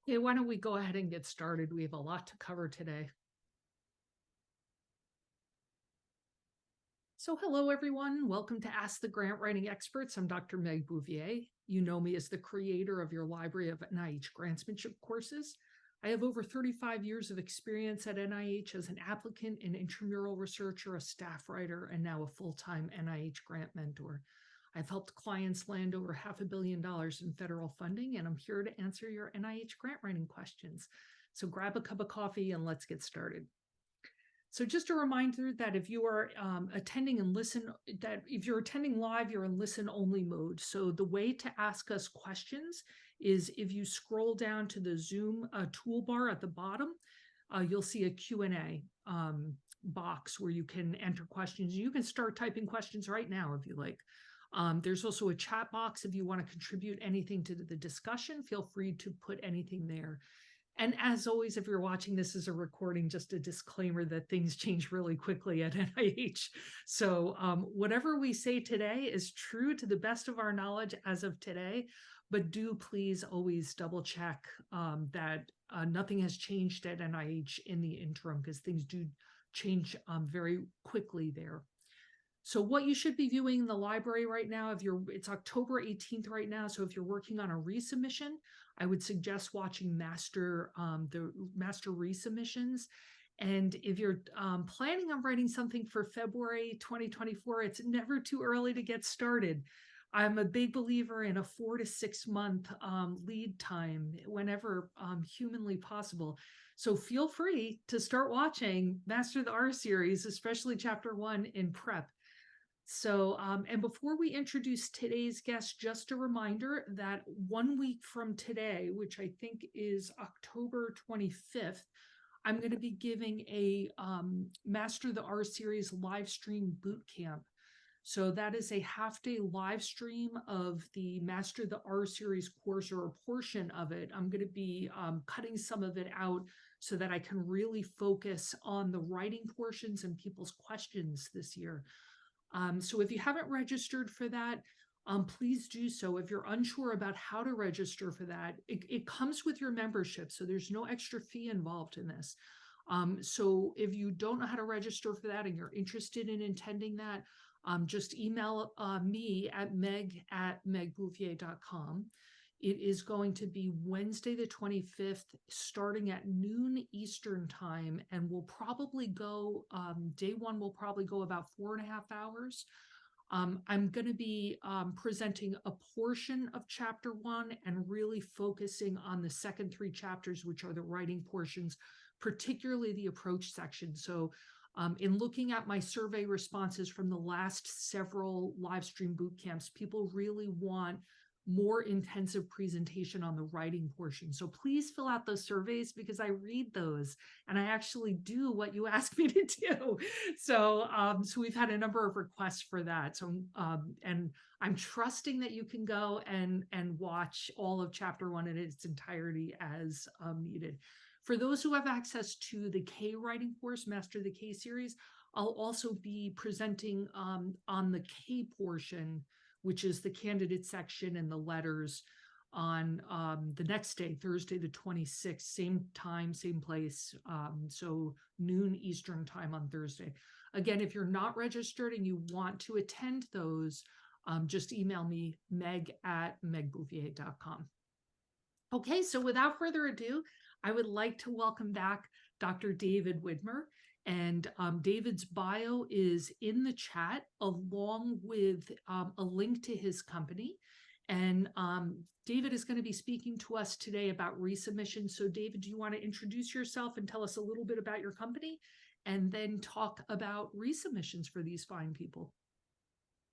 Okay, why don't we go ahead and get started? We have a lot to cover today. So hello, everyone. Welcome to Ask the Grant Writing Experts. I'm Dr. Meg Bouvier. You know me as the creator of your library of NIH grantsmanship courses. I have over 35 years of experience at NIH as an applicant, an intramural researcher, a staff writer, and now a full-time NIH grant mentor. I've helped clients land over $500 million in federal funding, and I'm here to answer your NIH grant writing questions. So grab a cup of coffee and let's get started. So just a reminder that if you are attending live, you're in listen only mode. So the way to ask us questions is if you scroll down to the Zoom toolbar at the bottom, you'll see a Q&A box where you can enter questions. You can start typing questions right now if you like. There's also a chat box if you want to contribute anything to the discussion. Feel free to put anything there. And as always, if you're watching this as a recording, just a disclaimer that things change really quickly at NIH. So whatever we say today is true to the best of our knowledge as of today, but do please always double check that nothing has changed at NIH in the interim, because things do change very quickly there. So what you should be viewing in the library right now, it's October 18th right now. So if you're working on a resubmission, I would suggest watching the master resubmissions. And if you're planning on writing something for February 2024, it's never too early to get started. I'm a big believer in a 4 to 6 month lead time whenever humanly possible. So feel free to start watching Master the R series, especially chapter 1 in prep. So, and before we introduce today's guest, just a reminder that 1 week from today, which I think is October 25th, I'm going to be giving a Master the R Series live stream boot camp. So that is a half-day live stream of the Master the R Series course, or a portion of it. I'm going to be cutting some of it out so that I can really focus on the writing portions and people's questions this year. So if you haven't registered for that, please do so. If you're unsure about how to register for that, it comes with your membership, so there's no extra fee involved in this. So if you don't know how to register for that and you're interested in attending that, just email me at meg@megbouvier.com. It is going to be Wednesday the 25th, starting at noon Eastern time, and we'll probably go, day one will probably go about 4.5 hours. I'm going to be presenting a portion of chapter 1 and really focusing on the second 3 chapters, which are the writing portions, particularly the approach section. So in looking at my survey responses from the last several live stream boot camps, people really want more intensive presentation on the writing portion. So please fill out those surveys, because I read those and I actually do what you ask me to do. So we've had a number of requests for that. So and I'm trusting that you can go and watch all of chapter 1 in its entirety as needed. For those who have access to the K writing course, Master the K series, I'll also be presenting on the K portion, which is the candidate section and the letters, on the next day, Thursday the 26th, same time, same place, so noon Eastern time on Thursday. Again, if you're not registered and you want to attend those, just email me, meg@megbouvier.com. Okay, so without further ado, I would like to welcome back Dr. David Widmer. And David's bio is in the chat, along with a link to his company. And David is going to be speaking to us today about resubmission. So David, do you want to introduce yourself and tell us a little bit about your company, and then talk about resubmissions for these fine people?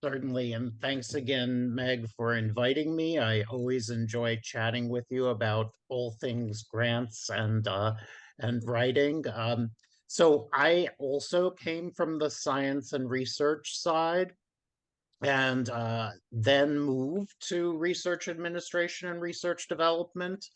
Certainly, and thanks again, Meg, for inviting me. I always enjoy chatting with you about all things grants and writing. So I also came from the science and research side, and then moved to research administration and research development.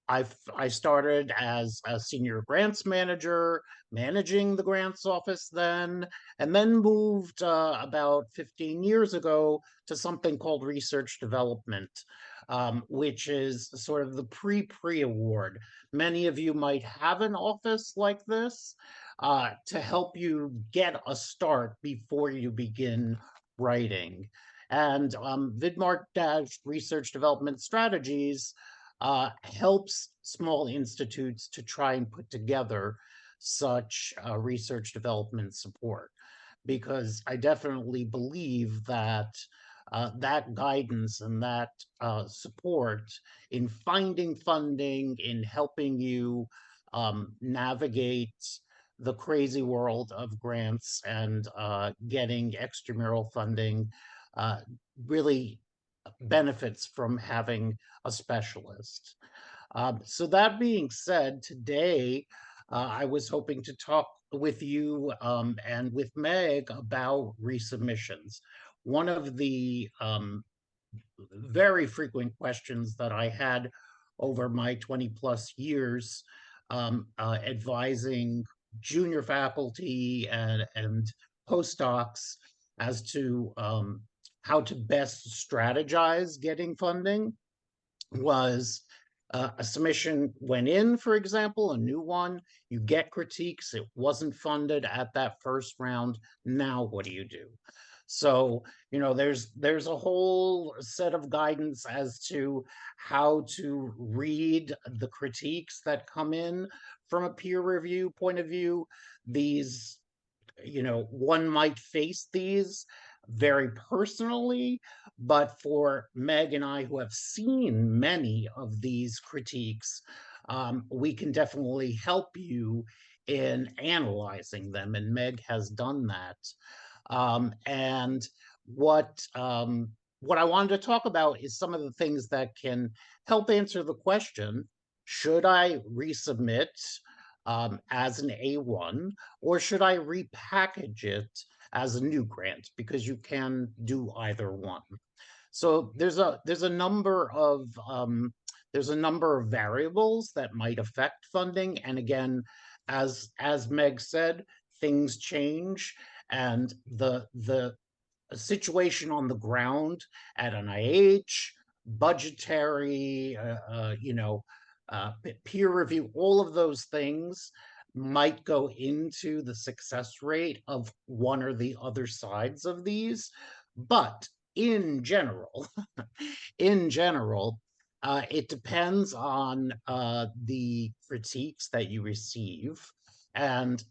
I started as a senior grants manager, managing the grants office then, and then moved about 15 years ago to something called research development, which is sort of the pre-award. Many of you might have an office like this to help you get a start before you begin writing. And Widmer Research Development Strategies helps small institutes to try and put together such research development support, because I definitely believe that that guidance and that support in finding funding, in helping you navigate the crazy world of grants and getting extramural funding uh, really benefits from having a specialist. So that being said, today I was hoping to talk with you and with Meg about resubmissions. One of the very frequent questions that I had over my 20 plus years advising junior faculty and postdocs as to how to best strategize getting funding was a submission went in, for example, a new one, you get critiques, it wasn't funded at that first round, now what do you do? So, there's a whole set of guidance as to how to read the critiques that come in from a peer review point of view. These, one might face these very personally, but for Meg and I, who have seen many of these critiques, we can definitely help you in analyzing them, and Meg has done that. And what I wanted to talk about is some of the things that can help answer the question: should I resubmit as an A1, or should I repackage it as a new grant? Because you can do either one. So there's a number of variables that might affect funding, and again, as Meg said, things change, and the situation on the ground at NIH, budgetary, peer review, all of those things might go into the success rate of one or the other sides of these. But in general, it depends on the critiques that you receive, and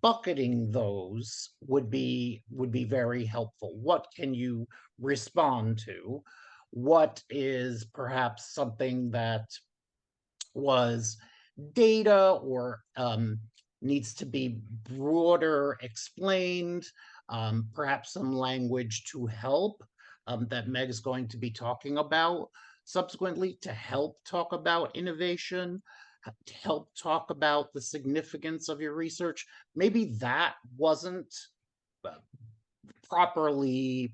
bucketing those would be very helpful. What can you respond to? What is perhaps something that was data or needs to be broader explained, perhaps some language to help that Meg's going to be talking about subsequently, to help talk about innovation, to help talk about the significance of your research. Maybe that wasn't properly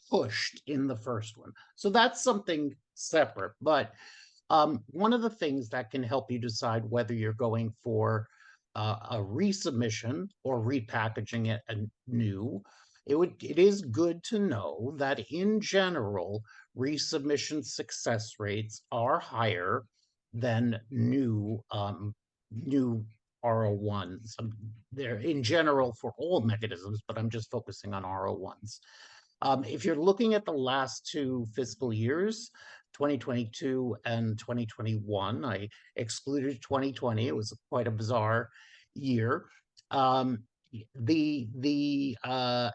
pushed in the first one. So that's something separate. But one of the things that can help you decide whether you're going for a resubmission or repackaging it anew, it is good to know that in general, resubmission success rates are higher than new R01s. They're in general for all mechanisms, but I'm just focusing on R01s. If you're looking at the last two fiscal years, 2022 and 2021, I excluded 2020. It was quite a bizarre year. The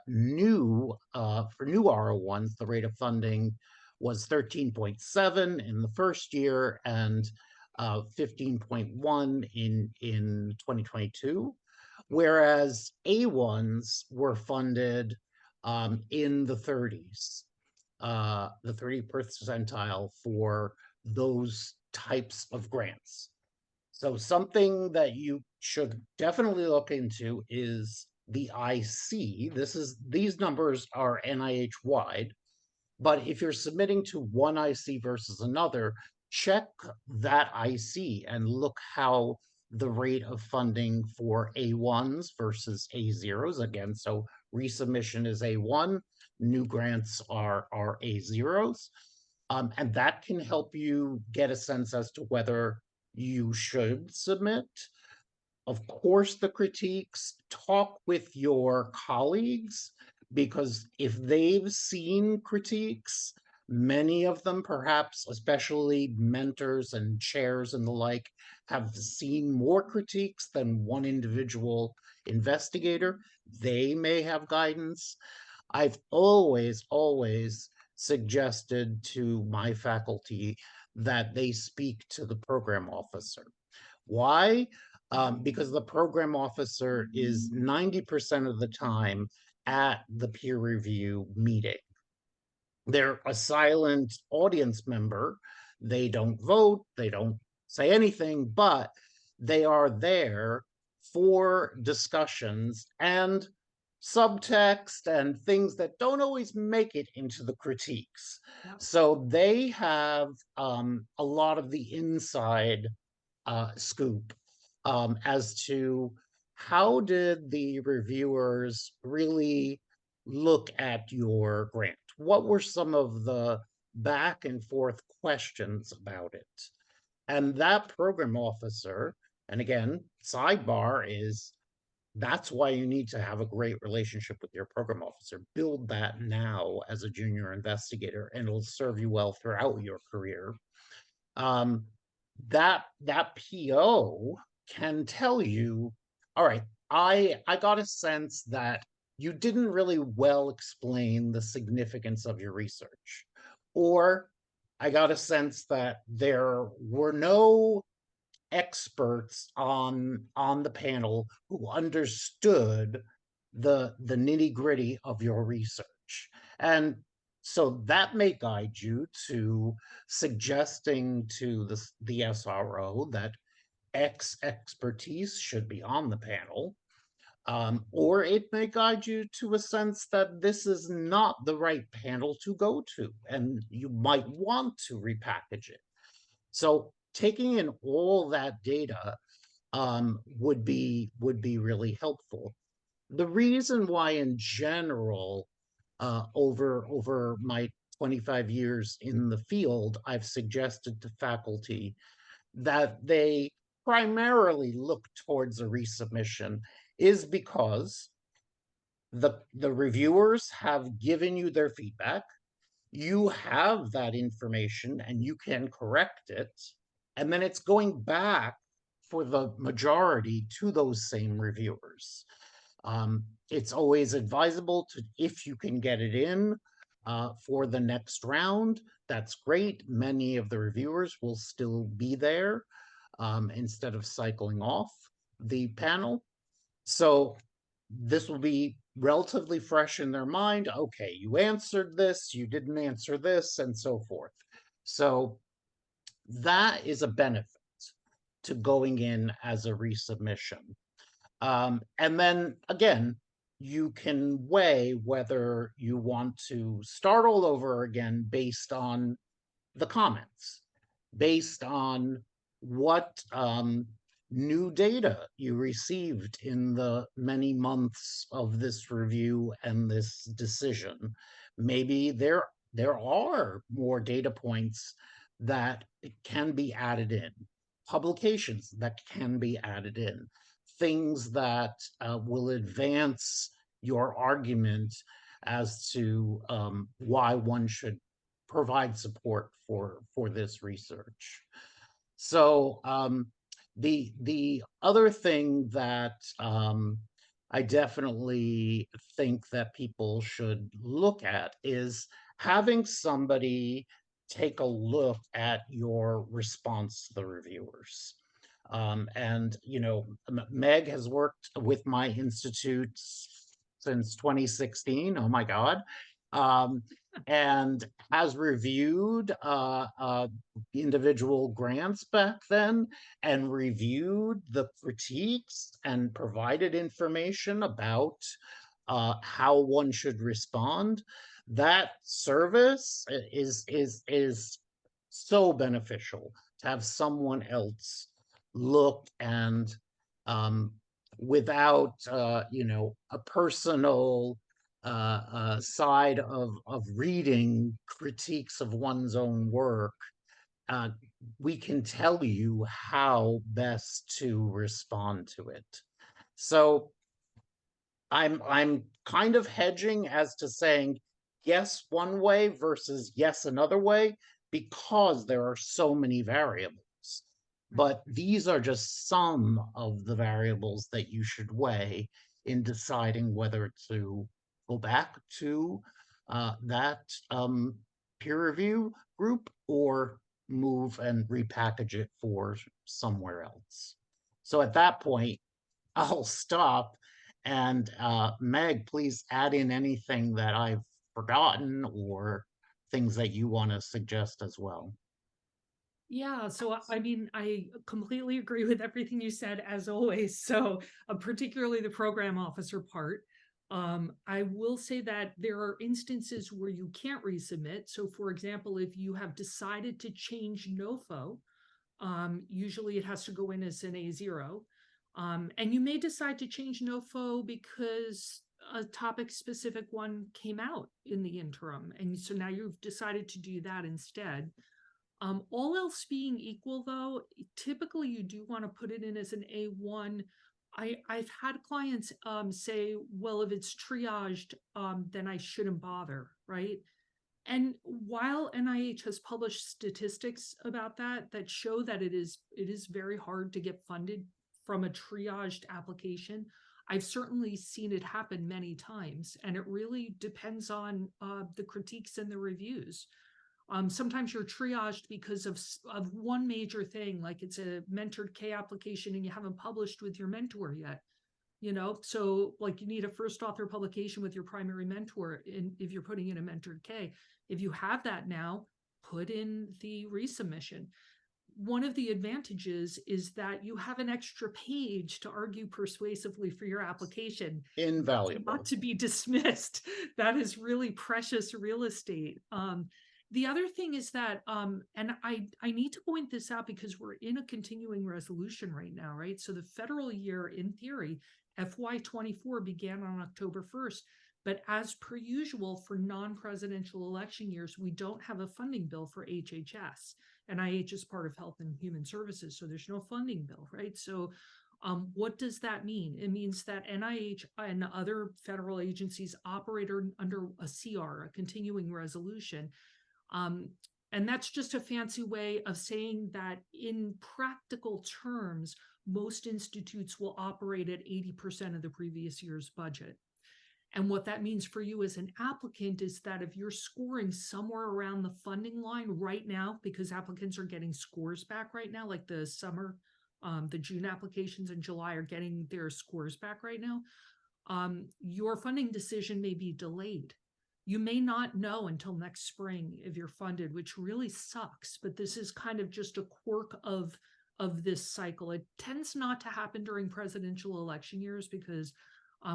new for new R01s, the rate of funding was 13.7 in the first year and 15.1 in 2022, whereas A1s were funded in the 30s, the 30th percentile for those types of grants. So something that you should definitely look into is the IC. These numbers are NIH wide, but if you're submitting to one IC versus another, check that IC and look how the rate of funding for A1s versus A0s, again, so resubmission is A1, new grants are A0s. And that can help you get a sense as to whether you should submit. Of course, the critiques, talk with your colleagues, because if they've seen critiques, many of them, perhaps, especially mentors and chairs and the like, have seen more critiques than one individual investigator. They may have guidance. I've always suggested to my faculty that they speak to the program officer. Why? Because the program officer is 90% of the time at the peer review meeting. They're a silent audience member. They don't vote, they don't say anything, but they are there for discussions and subtext and things that don't always make it into the critiques. Yeah. So they have a lot of the inside scoop as to how did the reviewers really look at your grant? What were some of the back and forth questions about it? And that program officer, and again, sidebar is that's why you need to have a great relationship with your program officer. Build that now as a junior investigator, and it'll serve you well throughout your career. That PO can tell you, all right, I got a sense that you didn't really well explain the significance of your research, or I got a sense that there were no experts on the panel who understood the nitty-gritty of your research. And so that may guide you to suggesting to the SRO that X expertise should be on the panel. Or it may guide you to a sense that this is not the right panel to go to, and you might want to repackage it. So taking in all that data would be really helpful. The reason why, in general, over my 25 years in the field, I've suggested to faculty that they primarily look towards a resubmission is because the reviewers have given you their feedback. You have that information and you can correct it. And then it's going back for the majority to those same reviewers. It's always advisable to, if you can get it in for the next round, that's great. Many of the reviewers will still be there instead of cycling off the panel. So this will be relatively fresh in their mind. Okay, you answered this, you didn't answer this, and so forth. So that is a benefit to going in as a resubmission. And then again, you can weigh whether you want to start all over again based on the comments, based on what new data you received in the many months of this review and this decision. Maybe there are more data points that can be added in, publications that can be added in, things that will advance your argument as to why one should provide support for this research. So the other thing that I definitely think that people should look at is having somebody take a look at your response to the reviewers. And, you know, Meg has worked with my institute since 2016. Oh my God. And has reviewed individual grants back then and reviewed the critiques and provided information about how one should respond. That service is so beneficial to have someone else look and without a personal side of reading critiques of one's own work, uh, we can tell you how best to respond to it. So I'm kind of hedging as to saying yes one way versus yes another way because there are so many variables. But these are just some of the variables that you should weigh in deciding whether to go back to that peer review group or move and repackage it for somewhere else. So at that point, I'll stop. And Meg, please add in anything that I've forgotten or things that you want to suggest as well. Yeah, so I mean, I completely agree with everything you said, as always. So, particularly the program officer part. I will say that there are instances where you can't resubmit. So, for example, if you have decided to change NOFO, usually it has to go in as an A0. And you may decide to change NOFO because a topic specific one came out in the interim. And so now you've decided to do that instead. All else being equal, though, typically you do want to put it in as an A1. I've had clients say, well, if it's triaged, then I shouldn't bother, right? And while NIH has published statistics about that show that it is very hard to get funded from a triaged application, I've certainly seen it happen many times, and it really depends on the critiques and the reviews. Sometimes you're triaged because of one major thing, like it's a mentored K application and you haven't published with your mentor yet. So like you need a first author publication with your primary mentor if you're putting in a mentored K. If you have that now, put in the resubmission. One of the advantages is that you have an extra page to argue persuasively for your application. Invaluable. Not to be dismissed. That is really precious real estate. The other thing is that, and I need to point this out because we're in a continuing resolution right now, right? So the federal year, in theory, FY24 began on October 1st, but as per usual for non-presidential election years, we don't have a funding bill for HHS. NIH is part of Health and Human Services, so there's no funding bill, right? So what does that mean? It means that NIH and other federal agencies operate under a CR, a continuing resolution. And that's just a fancy way of saying that in practical terms, most institutes will operate at 80% of the previous year's budget. And what that means for you as an applicant is that if you're scoring somewhere around the funding line right now, because applicants are getting scores back right now, like the summer, the June applications in July are getting their scores back right now, your funding decision may be delayed. You may not know until next spring if you're funded, which really sucks, but this is kind of just a quirk of this cycle. It tends not to happen during presidential election years because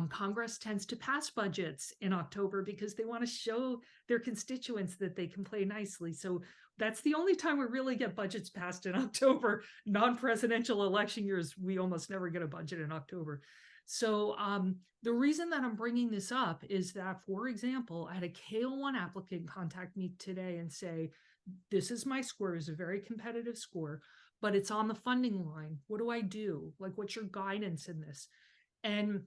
Congress tends to pass budgets in October because they want to show their constituents that they can play nicely. So that's the only time we really get budgets passed in October. Non-presidential election years, we almost never get a budget in October. So the reason that I'm bringing this up is that, for example, I had a K01 applicant contact me today and say, this is my score, it's a very competitive score, but it's on the funding line. What do I do? Like, what's your guidance in this? And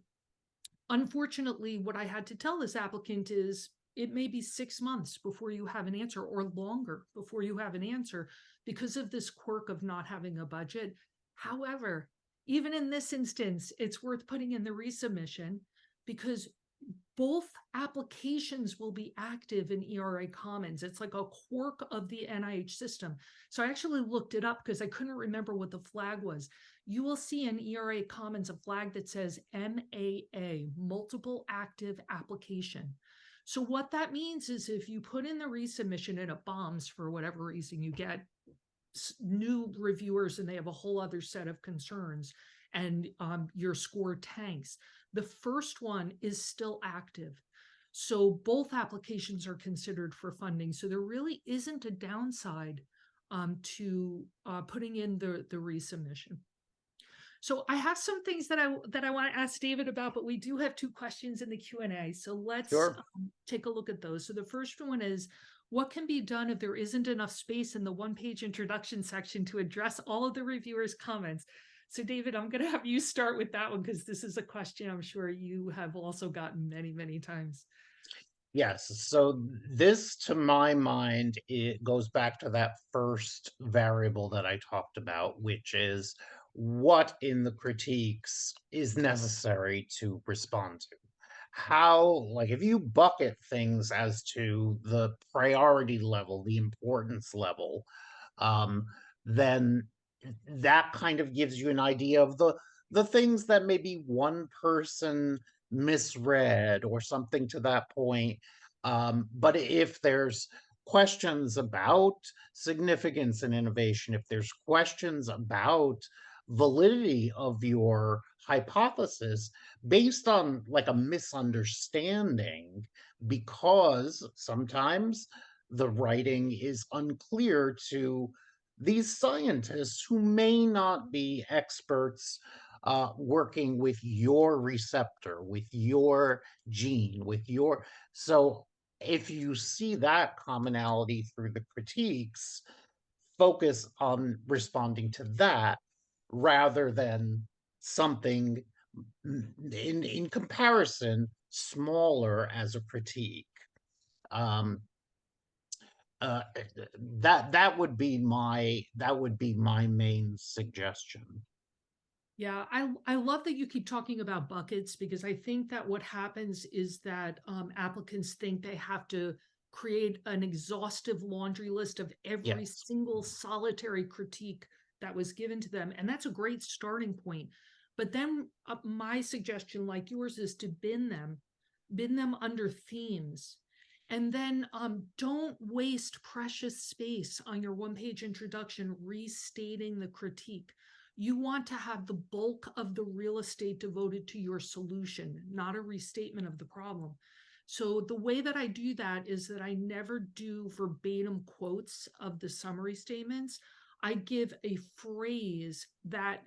unfortunately, what I had to tell this applicant is it may be 6 months before you have an answer or longer before you have an answer because of this quirk of not having a budget. However, even in this instance, it's worth putting in the resubmission because both applications will be active in ERA Commons. It's like a quirk of the NIH system. So I actually looked it up because I couldn't remember what the flag was. You will see in ERA Commons a flag that says MAA, Multiple Active Application. So what that means is if you put in the resubmission and it bombs for whatever reason, you get new reviewers and they have a whole other set of concerns and your score tanks. The first one is still active. So both applications are considered for funding. So there really isn't a downside to putting in the resubmission. So I have some things that I want to ask David about, but we do have 2 questions in the Q&A. So let's Sure. take a look at those. So the first one is, what can be done if there isn't enough space in the one-page introduction section to address all of the reviewers' comments? So David, I'm going to have you start with that one, because this is a question I'm sure you have also gotten many, many times. Yes. So this, to my mind, it goes back to that first variable that I talked about, which is what in the critiques is necessary to respond to. How, like, if you bucket things as to the priority level, the importance level, um, then that kind of gives you an idea of the things that maybe one person misread or something to that point. But if there's questions about significance and innovation, if there's questions about validity of your hypothesis based on like a misunderstanding, because sometimes the writing is unclear to these scientists who may not be experts working with your receptor, with your gene, with your. So if you see that commonality through the critiques, focus on responding to that rather than something in comparison smaller as a critique. Um, uh, that would be my main suggestion. Yeah, I love that you keep talking about buckets, because I think that what happens is that applicants think they have to create an exhaustive laundry list of every Yes. single solitary critique that was given to them. And that's a great starting point. But then my suggestion, like yours, is to bin them under themes. And then don't waste precious space on your one-page introduction restating the critique. You want to have the bulk of the real estate devoted to your solution, not a restatement of the problem. So the way that I do that is that I never do verbatim quotes of the summary statements. I give a phrase that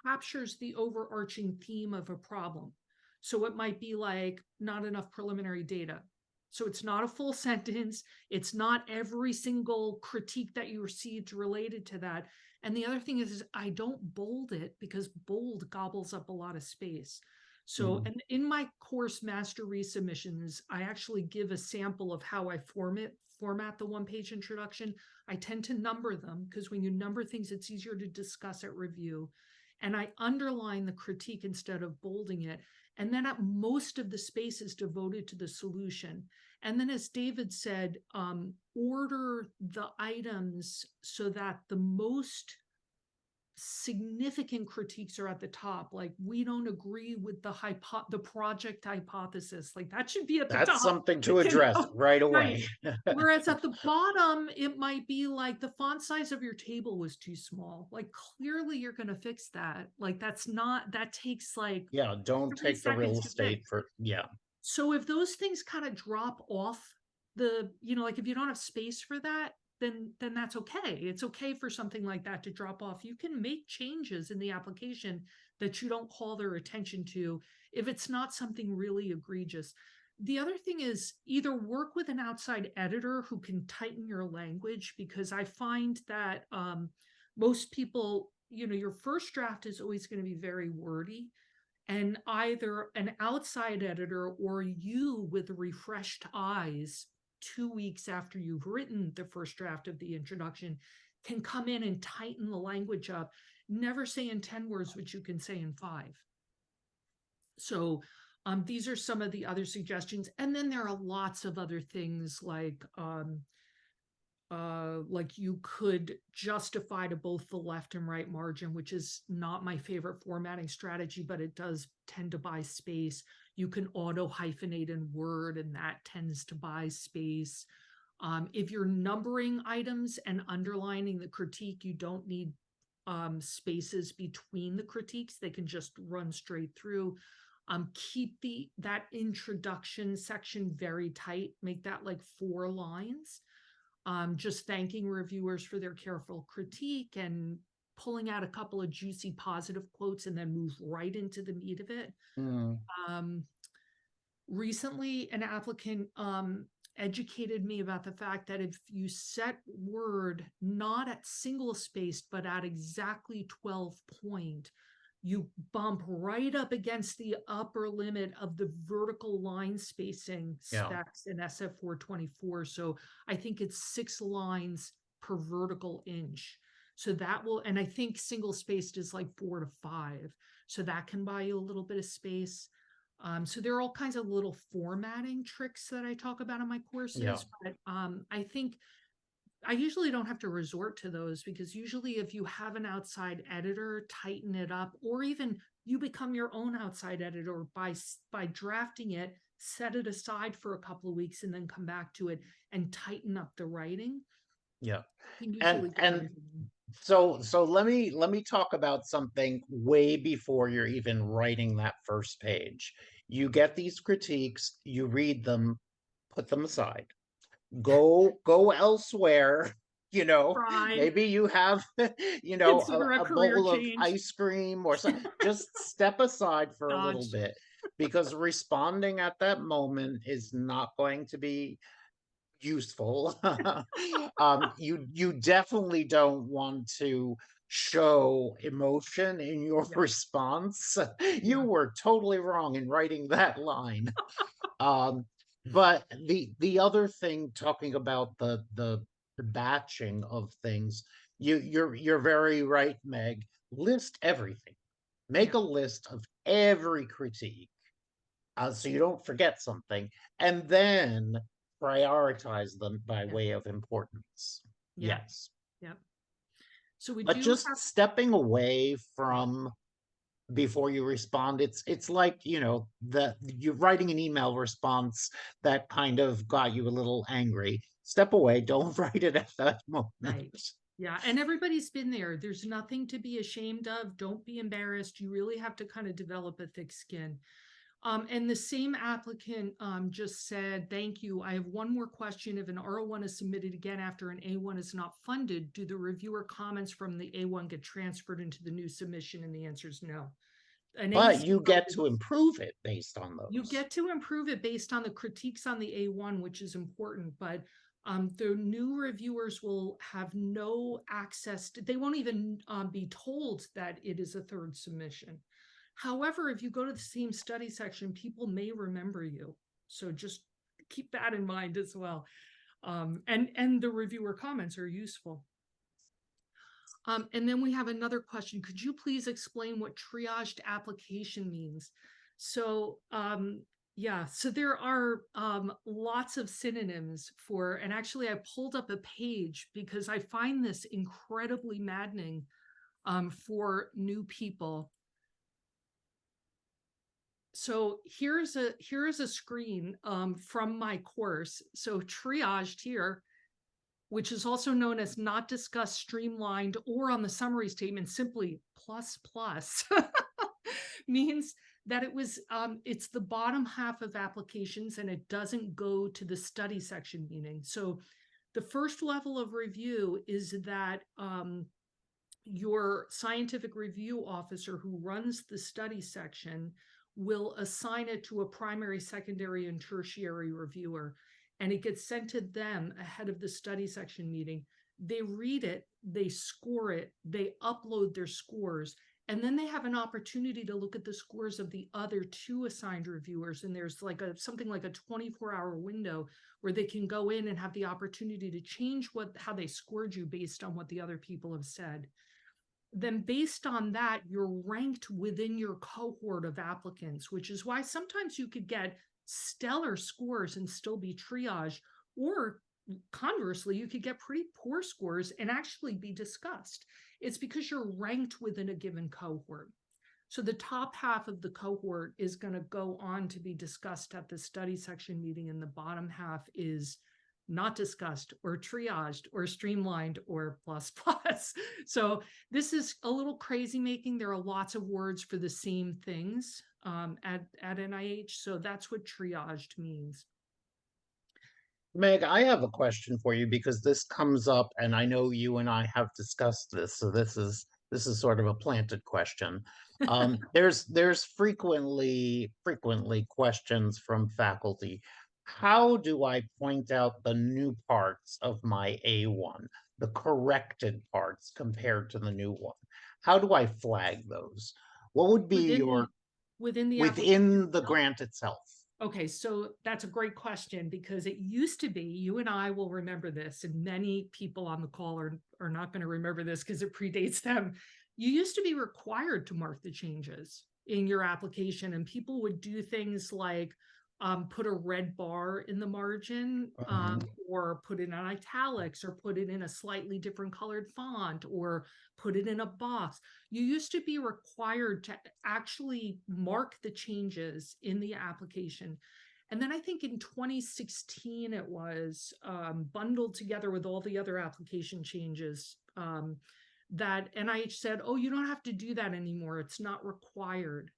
captures the overarching theme of a problem. So it might be like, not enough preliminary data. So it's not a full sentence. It's not every single critique that you received related to that. And the other thing is I don't bold it, because bold gobbles up a lot of space. So, Mhm. and in my course, Master Resubmissions, I actually give a sample of how I format the one-page introduction. I tend to number them, because when you number things, it's easier to discuss at review. And I underline the critique instead of bolding it. And then most of the space is devoted to the solution. And then, as David said, order the items so that the most significant critiques are at the top. Like, we don't agree with the project hypothesis. Like, that should be at the That's top. something to address right Right. away. Whereas at the bottom, it might be like the font size of your table was too small. Like, clearly you're going to fix that. Like, that takes like Yeah, don't 3 take the real seconds to estate fix. for, yeah. So if those things kind of drop off like if you don't have space for that, then that's okay. It's okay for something like that to drop off. You can make changes in the application that you don't call their attention to if it's not something really egregious. The other thing is, either work with an outside editor who can tighten your language, because I find that most people, your first draft is always going to be very wordy, and either an outside editor or you with refreshed eyes 2 weeks after you've written the first draft of the introduction can come in and tighten the language up. Never say in 10 words what you can say in 5. So these are some of the other suggestions. And then there are lots of other things like you could justify to both the left and right margin, which is not my favorite formatting strategy, but it does tend to buy space. You can auto hyphenate in Word, and that tends to buy space. If you're numbering items and underlining the critique, you don't need spaces between the critiques. They can just run straight through. Keep that introduction section very tight. Make that like 4 lines. just thanking reviewers for their careful critique and pulling out a couple of juicy positive quotes and then move right into the meat of it. Mm, Recently, an applicant educated me about the fact that if you set word not at single spaced, but at exactly 12 point, you bump right up against the upper limit of the vertical line spacing yeah. specs in SF 424. So I think it's 6 lines per vertical inch. So that will, and I think single spaced is like 4 to 5. So that can buy you a little bit of space. So there are all kinds of little formatting tricks that I talk about in my courses, but I think I usually don't have to resort to those, because usually if you have an outside editor, tighten it up, or even you become your own outside editor by drafting it, set it aside for a couple of weeks, and then come back to it and tighten up the writing. Yeah. You can And usually get and everything. so let me talk about something way before you're even writing that first page. You get these critiques, you read them, put them aside. Go elsewhere, Try, maybe you have, consider a a career bowl of change. ice cream or something. Just step aside for a little Dodge. bit, because responding at that moment is not going to be useful. You definitely don't want to show emotion in your Yeah, response. You yeah, were totally wrong in writing that line. Um, but the other thing, talking about the batching of things, you're very right, Meg. List everything. Make yeah, a list of every critique, so you don't forget something, and then prioritize them by yeah, way of importance. yeah, Yes. yeah. So we But do just have, stepping away yeah, from before you respond, it's like, that you're writing an email response that kind of got you a little angry. Step away, don't write it at that moment. right. Yeah, and everybody's been there. There's nothing to be ashamed of. Don't be embarrassed. You really have to kind of develop a thick skin. And the same applicant just said, thank you. I have one more question. If an R01 is submitted again after an A1 is not funded, do the reviewer comments from the A1 get transferred into the new submission? And the answer is no. An But AC you get vote to is, improve it based on you those. get to improve it based on the critiques on the A1, which is important, but the new reviewers will have no access to, they won't even be told that it is a third submission. However, if you go to the same study section, people may remember you. So just keep that in mind as well. And the reviewer comments are useful. And then we have another question. Could you please explain what triaged application means? So yeah, so there are lots of synonyms for, and actually I pulled up a page because I find this incredibly maddening for new people. So here's a screen from my course. So triaged here, which is also known as not discussed, streamlined, or on the summary statement, simply plus plus, means that it's the bottom half of applications and it doesn't go to the study section meaning. So the first level of review is that your scientific review officer who runs the study section will assign it to a primary, secondary, and tertiary reviewer, and it gets sent to them ahead of the study section meeting. They read it, they score it, they upload their scores, and then they have an opportunity to look at the scores of the other 2 assigned reviewers. And there's like something like a 24-hour window where they can go in and have the opportunity to change how they scored you based on what the other people have said. Then based on that, you're ranked within your cohort of applicants, which is why sometimes you could get stellar scores and still be triaged, or conversely, you could get pretty poor scores and actually be discussed. It's because you're ranked within a given cohort. So the top half of the cohort is going to go on to be discussed at the study section meeting, and the bottom half is not discussed or triaged or streamlined or plus plus. So this is a little crazy making. There are lots of words for the same things at NIH. So that's what triaged means. Meg, I have a question for you because this comes up, and I know you and I have discussed this, so this is sort of a planted question. There's frequently questions from faculty. How do I point out the new parts of my A1, the corrected parts compared to the new one? How do I flag those? What would be within your the within the application within the itself? grant itself? Okay, so that's a great question because it used to be, you and I will remember this, and many people on the call are not going to remember this because it predates them. You used to be required to mark the changes in your application, and people would do things like put a red bar in the margin, Mhm. or put it in italics, or put it in a slightly different colored font, or put it in a box. You used to be required to actually mark the changes in the application. And then I think in 2016, it was bundled together with all the other application changes, that NIH said, oh, you don't have to do that anymore. It's not required.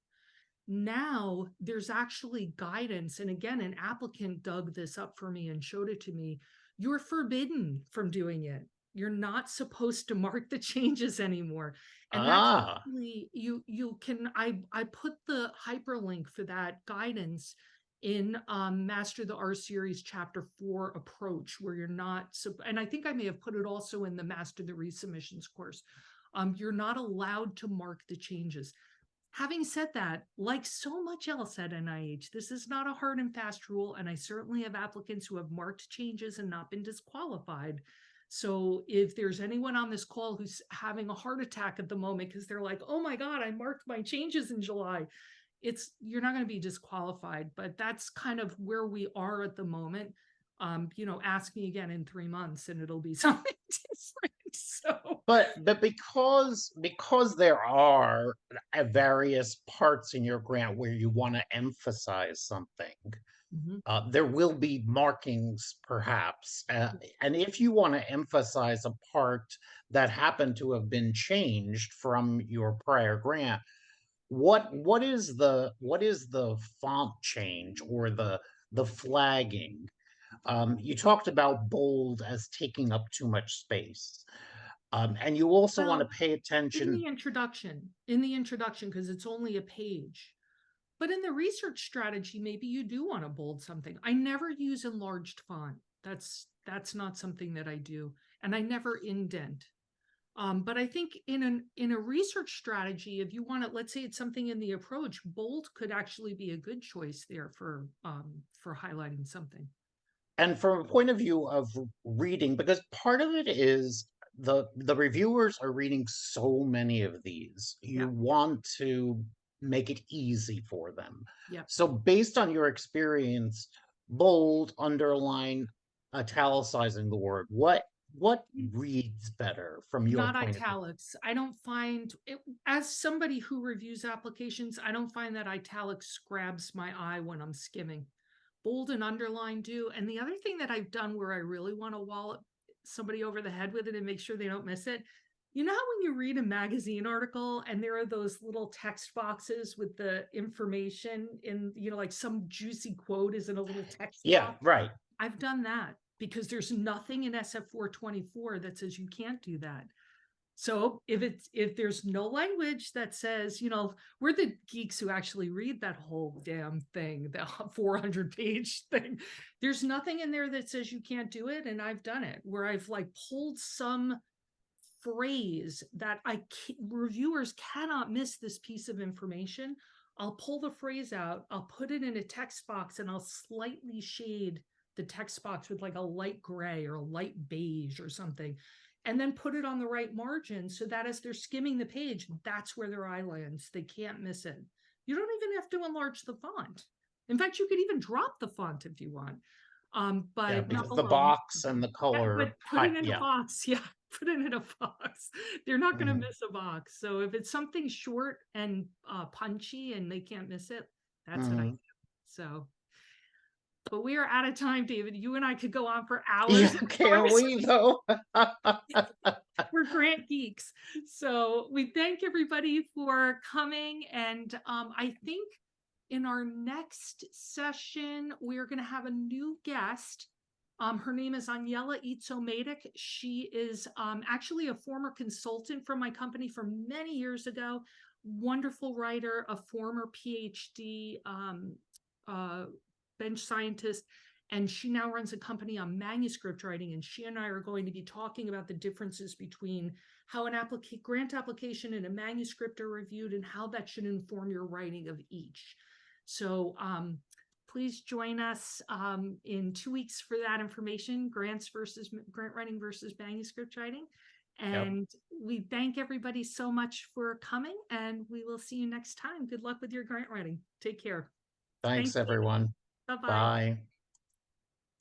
Now there's actually guidance. And again, an applicant dug this up for me and showed it to me. You're forbidden from doing it. You're not supposed to mark the changes anymore. And that's Ah. actually, you can, I put the hyperlink for that guidance in Master the R Series Chapter 4 approach, where you're not, and I think I may have put it also in the Master the Resubmissions course. You're not allowed to mark the changes. Having said that, like so much else at NIH, this is not a hard and fast rule, and I certainly have applicants who have marked changes and not been disqualified. So if there's anyone on this call who's having a heart attack at the moment because they're like, oh my God, I marked my changes in July, you're not going to be disqualified, but that's kind of where we are at the moment. Ask me again in 3 months and it'll be something different. So But because there are various parts in your grant where you want to emphasize something, mhm. there will be markings perhaps. And if you want to emphasize a part that happened to have been changed from your prior grant, what is the font change or the flagging? You talked about bold as taking up too much space. And you also want to Well, pay attention. in the introduction, because it's only a page. But in the research strategy, maybe you do want to bold something. I never use enlarged font. That's not something that I do, and I never indent. But I think in a research strategy, if you want to, let's say it's something in the approach, bold could actually be a good choice there for highlighting something. And from a point of view of reading, because part of it is the reviewers are reading so many of these, you Yeah, want to make it easy for them. yeah. So based on your experience, bold, underline, italicizing the word, what reads better from your Not point of view? italics. I don't find it, as somebody who reviews applications, I don't find that italics grabs my eye when I'm skimming. Bold and underline do. And the other thing that I've done where I really want to wallop somebody over the head with it and make sure they don't miss it. You know how when you read a magazine article and there are those little text boxes with the information in, like some juicy quote is in a little text Yeah, box? right. I've done that because there's nothing in SF 424 that says you can't do that. So if there's no language that says, we're the geeks who actually read that whole damn thing, the 400-page thing. There's nothing in there that says you can't do it, and I've done it where I've like pulled some phrase that reviewers cannot miss this piece of information. I'll pull the phrase out, I'll put it in a text box, and I'll slightly shade the text box with like a light gray or a light beige or something, and then put it on the right margin so that as they're skimming the page, that's where their eye lands. They can't miss it. You don't even have to enlarge the font. In fact, you could even drop the font if you want, Yeah, but not because the below. box and the color, But put it in a yeah. box. Yeah, put it in a box. They're not going to Mhm, miss a box. So if it's something short and punchy and they can't miss it, that's what I do. mhm. So, but we are out of time, David. You and I could go on for hours Yeah, and can't hours. we though? We're grant geeks. So we thank everybody for coming. And I think in our next session, we're going to have a new guest. Her name is Aniela Itzomatic. She is actually a former consultant from my company from many years ago. Wonderful writer, a former PhD bench scientist, and she now runs a company on manuscript writing. And she and I are going to be talking about the differences between how an grant application and a manuscript are reviewed and how that should inform your writing of each. So please join us in 2 weeks for that information, grant writing versus manuscript writing. And we thank everybody so much for coming, and we will see you next time. Good luck with your grant writing. Take care. Thanks, everyone. Bye-bye. Bye.